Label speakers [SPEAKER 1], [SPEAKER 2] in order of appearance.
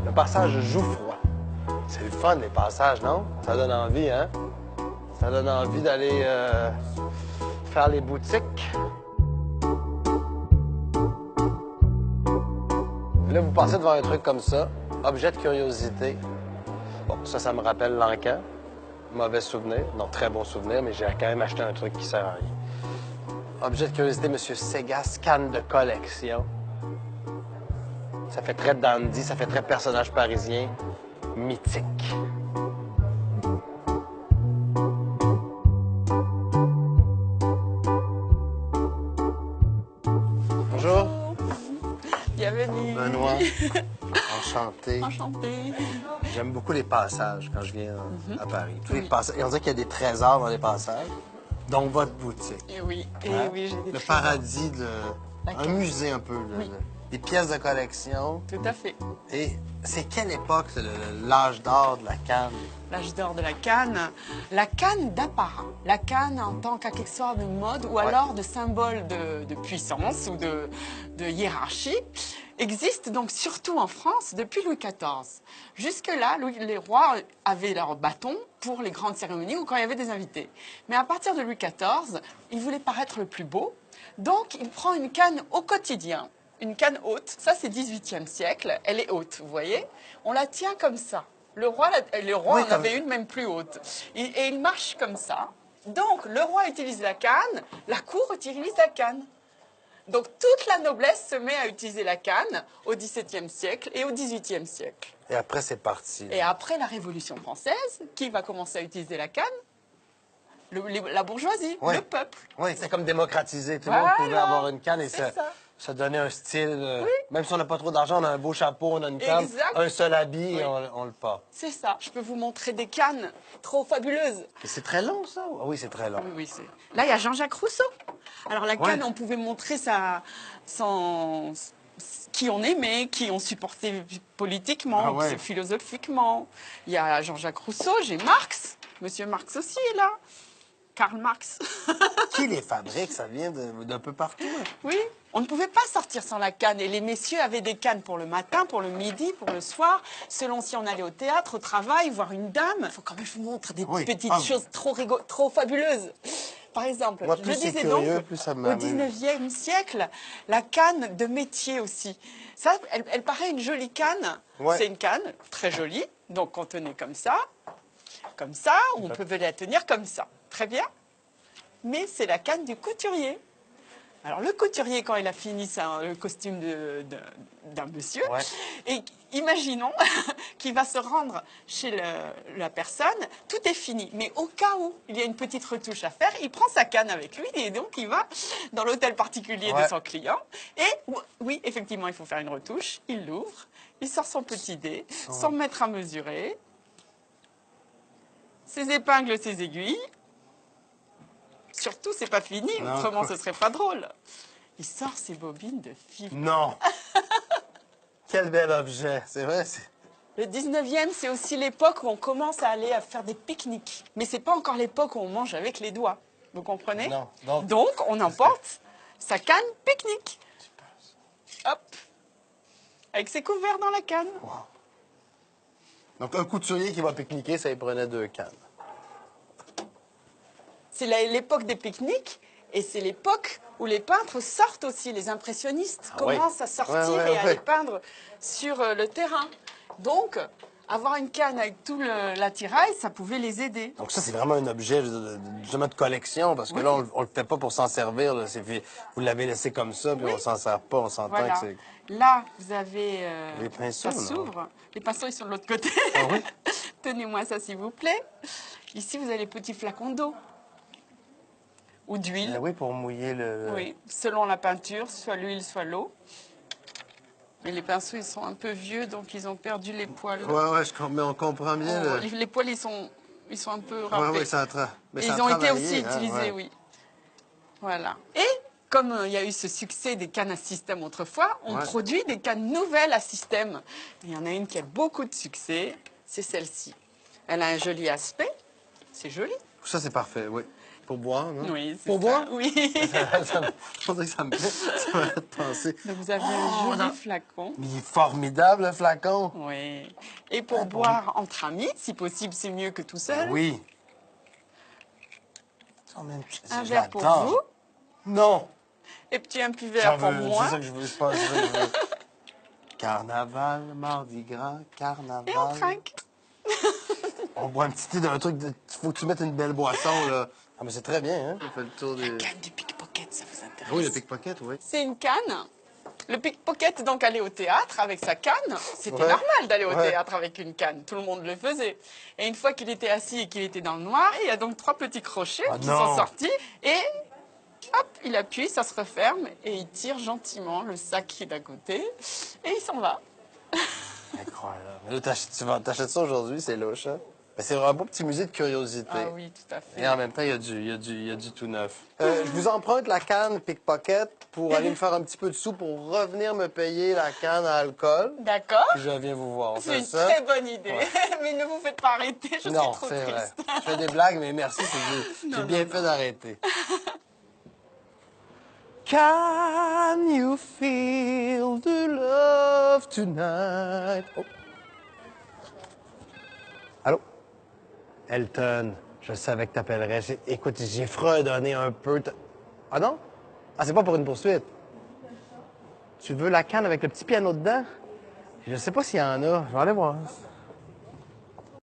[SPEAKER 1] Le passage Jouffroy. C'est le fun, les passages, non? Ça donne envie, hein? Ça donne envie d'aller faire les boutiques. Là, vous passez devant un truc comme ça, objet de curiosité. Bon, ça me rappelle l'Encan. Mauvais souvenir. Non, très bon souvenir, mais j'ai quand même acheté un truc qui sert à rien. Objet de curiosité, Monsieur Segas, canne de collection. Ça fait très dandy, ça fait très personnage parisien, mythique. Bonjour.
[SPEAKER 2] Bienvenue.
[SPEAKER 1] Benoît. Enchanté.
[SPEAKER 2] Enchanté.
[SPEAKER 1] J'aime beaucoup les passages quand je viens à Paris. Tous les passages. Et on dirait qu'il y a des trésors dans les passages, dont votre boutique.
[SPEAKER 2] Et oui,
[SPEAKER 1] Hein?
[SPEAKER 2] oui, j'ai des
[SPEAKER 1] Le
[SPEAKER 2] trésors.
[SPEAKER 1] paradis de... Un musée un peu,
[SPEAKER 2] Oui.
[SPEAKER 1] des pièces de collection.
[SPEAKER 2] Tout à fait.
[SPEAKER 1] Et c'est quelle époque, l'âge d'or de la canne?
[SPEAKER 2] L'âge d'or de la canne d'apparat, la canne en tant qu'accessoire de mode ou alors de symbole de puissance ou de hiérarchie, existe donc surtout en France depuis Louis XIV. Jusque-là, les rois avaient leur bâton pour les grandes cérémonies ou quand il y avait des invités. Mais à partir de Louis XIV, il voulait paraître le plus beau, donc il prend une canne au quotidien. Une canne haute, ça c'est 18e siècle, elle est haute, vous voyez. On la tient comme ça. Le roi
[SPEAKER 1] Oui,
[SPEAKER 2] en avait une même plus haute. Et il marche comme ça. Donc le roi utilise la canne, la cour utilise la canne. Donc toute la noblesse se met à utiliser la canne au XVIIe siècle et au XVIIIe siècle.
[SPEAKER 1] Et après, c'est parti.
[SPEAKER 2] Et après la Révolution française, qui va commencer à utiliser la canne? La bourgeoisie,
[SPEAKER 1] Oui.
[SPEAKER 2] le peuple.
[SPEAKER 1] Oui, c'est comme démocratisé. Tout le monde pouvait
[SPEAKER 2] Voilà.
[SPEAKER 1] avoir une canne et
[SPEAKER 2] C'est ça.
[SPEAKER 1] ça donnait un style.
[SPEAKER 2] Oui.
[SPEAKER 1] Même si on n'a pas trop d'argent, on a un beau chapeau, on a une canne,
[SPEAKER 2] Exact.
[SPEAKER 1] un seul habit
[SPEAKER 2] Oui.
[SPEAKER 1] et on le porte.
[SPEAKER 2] C'est ça. Je peux vous montrer des cannes trop fabuleuses.
[SPEAKER 1] Et c'est très long, ça? Ah oui, c'est très long.
[SPEAKER 2] Oui, oui, c'est... Là, il y a Jean-Jacques Rousseau. Alors, la canne,
[SPEAKER 1] Ouais.
[SPEAKER 2] on pouvait montrer qui on aimait, qui on supportait politiquement,
[SPEAKER 1] Ah ouais.
[SPEAKER 2] philosophiquement. Il y a Jean-Jacques Rousseau, j'ai Marx. Monsieur Marx aussi est là. Karl Marx.
[SPEAKER 1] Qui les fabrique? Ça vient d'un peu partout. Hein.
[SPEAKER 2] Oui, on ne pouvait pas sortir sans la canne. Et les messieurs avaient des cannes pour le matin, pour le midi, pour le soir, selon si on allait au théâtre, au travail, voir une dame. Il faut quand même que je vous montre des
[SPEAKER 1] Oui.
[SPEAKER 2] petites choses trop fabuleuses. Par exemple,
[SPEAKER 1] Moi,
[SPEAKER 2] je
[SPEAKER 1] plus c'est
[SPEAKER 2] disais
[SPEAKER 1] curieux,
[SPEAKER 2] donc,
[SPEAKER 1] plus ça
[SPEAKER 2] au
[SPEAKER 1] m'amuse.
[SPEAKER 2] 19e siècle, la canne de métier aussi. Ça, elle paraît une jolie canne.
[SPEAKER 1] Ouais.
[SPEAKER 2] C'est une canne très jolie, donc qu'on tenait comme ça, ou on pouvait la tenir comme ça. Très bien. Mais c'est la canne du couturier. Alors, le couturier, quand il a fini le costume d'un monsieur,
[SPEAKER 1] Ouais.
[SPEAKER 2] et imaginons qu'il va se rendre chez la personne, tout est fini. Mais au cas où il y a une petite retouche à faire, il prend sa canne avec lui et donc il va dans l'hôtel particulier
[SPEAKER 1] Ouais.
[SPEAKER 2] de son client. Et oui, effectivement, il faut faire une retouche. Il l'ouvre, il sort son petit dé, son mètre à mesurer, ses épingles, ses aiguilles. Surtout, c'est pas fini,
[SPEAKER 1] Non,
[SPEAKER 2] autrement
[SPEAKER 1] quoi.
[SPEAKER 2] ce serait pas drôle. Il sort ses bobines de fil.
[SPEAKER 1] Non! Quel bel objet. C'est vrai, c'est...
[SPEAKER 2] Le 19e, c'est aussi l'époque où on commence à aller à faire des pique-niques. Mais c'est pas encore l'époque où on mange avec les doigts. Vous comprenez?
[SPEAKER 1] Non.
[SPEAKER 2] Donc, on emporte sa canne pique-nique. Hop! Avec ses couverts dans la canne.
[SPEAKER 1] Donc, un couturier qui va pique-niquer, ça y prenait 2 cannes.
[SPEAKER 2] C'est l'époque des pique-niques et c'est l'époque où les peintres sortent aussi. Les impressionnistes commencent à sortir et à aller peindre sur le terrain. Donc, avoir une canne avec tout l'attirail, ça pouvait les aider.
[SPEAKER 1] Donc ça, c'est vraiment un objet justement de collection, parce que là, on le fait pas pour s'en servir. Là. Vous l'avez laissé comme ça, puis on s'en sert pas, on s'entend
[SPEAKER 2] Voilà.
[SPEAKER 1] que c'est...
[SPEAKER 2] Là, vous avez...
[SPEAKER 1] Les pinceaux,
[SPEAKER 2] ça
[SPEAKER 1] non?
[SPEAKER 2] s'ouvre. Les pinceaux, ils sont de l'autre côté.
[SPEAKER 1] Ah oui?
[SPEAKER 2] Tenez-moi ça, s'il vous plaît. Ici, vous avez les petits flacons d'eau ou d'huile.
[SPEAKER 1] Oui, pour mouiller le...
[SPEAKER 2] Oui, selon la peinture, soit l'huile, soit l'eau. Mais les pinceaux, ils sont un peu vieux, donc ils ont perdu les poils.
[SPEAKER 1] Ouais, mais on comprend bien.
[SPEAKER 2] Les poils, ils sont un peu
[SPEAKER 1] Ouais,
[SPEAKER 2] râpés.
[SPEAKER 1] ouais, mais
[SPEAKER 2] Et
[SPEAKER 1] ça
[SPEAKER 2] ils
[SPEAKER 1] a
[SPEAKER 2] ont été
[SPEAKER 1] travaillé,
[SPEAKER 2] aussi
[SPEAKER 1] hein,
[SPEAKER 2] utilisés,
[SPEAKER 1] ouais.
[SPEAKER 2] oui. Voilà. Et comme il y a eu ce succès des cannes à système autrefois, on produit des cannes nouvelles à système. Il y en a une qui a beaucoup de succès, c'est celle-ci. Elle a un joli aspect, c'est joli.
[SPEAKER 1] Ça, c'est parfait, oui. Pour boire, non?
[SPEAKER 2] Oui, c'est
[SPEAKER 1] Pour
[SPEAKER 2] ça.
[SPEAKER 1] boire?
[SPEAKER 2] Oui.
[SPEAKER 1] Je pensais que ça m'a fait penser.
[SPEAKER 2] Donc vous avez un joli
[SPEAKER 1] non.
[SPEAKER 2] flacon.
[SPEAKER 1] Mais il est formidable, le flacon.
[SPEAKER 2] Oui. Et pour
[SPEAKER 1] Ah,
[SPEAKER 2] boire entre amis, si possible, c'est mieux que tout seul.
[SPEAKER 1] Oui.
[SPEAKER 2] Un verre pour
[SPEAKER 1] J'adore.
[SPEAKER 2] vous.
[SPEAKER 1] Non.
[SPEAKER 2] Et puis un petit
[SPEAKER 1] J'en
[SPEAKER 2] verre pour
[SPEAKER 1] veux,
[SPEAKER 2] moi.
[SPEAKER 1] c'est ça que je veux, c'est pas ça que je veux. Carnaval, Mardi Gras, carnaval.
[SPEAKER 2] Et on trinque.
[SPEAKER 1] On boit un petit thé d'un truc. Faut que tu mettes une belle boisson, là. Ah, mais c'est très bien, hein? On fait le tour des.
[SPEAKER 2] Canne du pickpocket, ça vous intéresse?
[SPEAKER 1] Oui, le pickpocket, oui.
[SPEAKER 2] C'est une canne. Le pickpocket, donc, allait au théâtre avec sa canne. C'était
[SPEAKER 1] Ouais.
[SPEAKER 2] normal d'aller au
[SPEAKER 1] Ouais.
[SPEAKER 2] théâtre avec une canne. Tout le monde le faisait. Et une fois qu'il était assis et qu'il était dans le noir, il y a donc 3 petits crochets
[SPEAKER 1] Ah
[SPEAKER 2] qui
[SPEAKER 1] non.
[SPEAKER 2] sont sortis. Et hop, il appuie, ça se referme. Et il tire gentiment le sac qui est d'à côté. Et il s'en va.
[SPEAKER 1] Incroyable. Mais là, t'achètes ça aujourd'hui, c'est louche, hein? Mais c'est un beau petit musée de curiosité.
[SPEAKER 2] Ah oui, tout à fait.
[SPEAKER 1] Et en même temps, il y a du tout neuf. Je vous emprunte la canne pickpocket pour aller me faire un petit peu de sous pour revenir me payer la canne à alcool.
[SPEAKER 2] D'accord.
[SPEAKER 1] Puis je viens vous voir. On
[SPEAKER 2] C'est
[SPEAKER 1] fait
[SPEAKER 2] une
[SPEAKER 1] ça?
[SPEAKER 2] très bonne idée.
[SPEAKER 1] Ouais.
[SPEAKER 2] Mais ne vous faites pas arrêter, je suis
[SPEAKER 1] Non,
[SPEAKER 2] trop
[SPEAKER 1] c'est vrai.
[SPEAKER 2] triste.
[SPEAKER 1] Je fais des blagues, mais merci, j'ai bien fait d'arrêter. Can you feel the love tonight? Oh. Allô? Elton, je savais que t'appellerais. Écoute, j'ai fredonné un peu. Ah non? Ah, c'est pas pour une poursuite. Tu veux la canne avec le petit piano dedans? Je sais pas s'il y en a. Je vais aller voir.